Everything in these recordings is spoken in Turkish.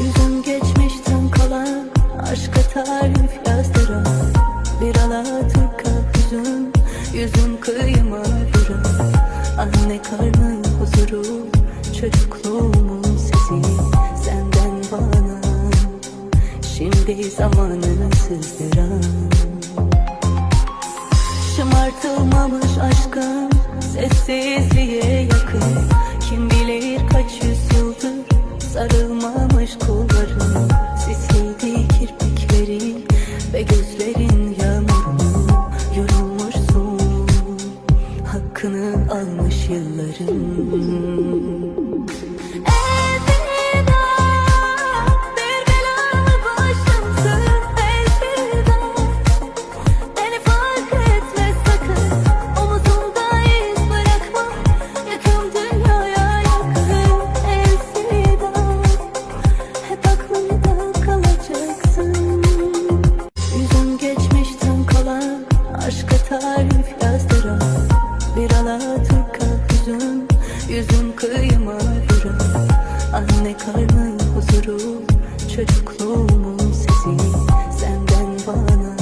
Yüzüm geçmişten kalan aşka tarif yazdıran bir Alaturka hüzün, yüzüm kıyıma vuran anne karnı huzuru, çocukluğumun sesi senden bana şimdi zamanını sızdıran. Şımartılmamış aşkım sessizliğe yakın, kim bilir kaç yüzyıldır sarılmamış kolların, sisliydi kirpiklerin ve gözlerin yağmurlu, yorulmuşsun, hakkını almış yılların. Aşka tarif yazdıran bir Alaturka hüzün, yüzüm kıyıma vuran anne karnı huzuru, çocukluğumun sesi senden bana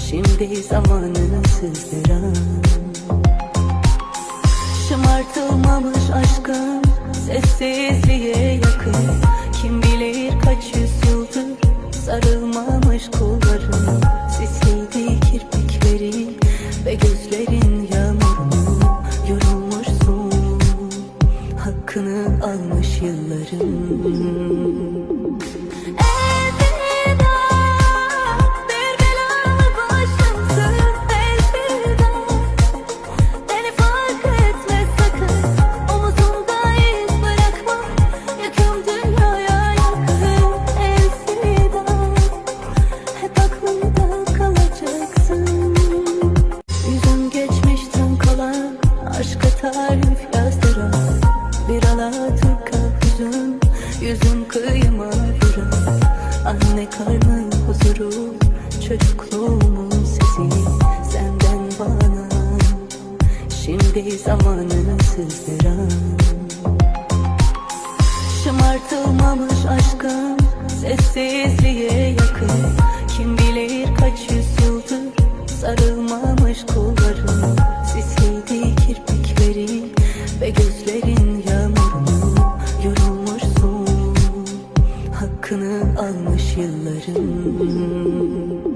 şimdi zamanını sızdıran. Şımartılmamış aşkım sessizliğe yakın, kim bilir kaç yüzyıldır sarılmamış kolların, sisliydi kirpiklerin ve gözlerin yağmurlu, yorulmuşsun, hakkını almış yılların. Aşka tarif yazdıran bir Alaturka hüzün, yüzüm kıyıma vuran anne karnı huzuru, çocukluğumun sesi senden bana şimdi zamanını sızdıran. Şımartılmamış aşkım sessizliğe yakın, kim bilir kaç yüzyıldır sarılmamış kolların, sisliydi kirpiklerin ve gözlerin yağmurlu, yorulmuşsun, hakkını almış yılların.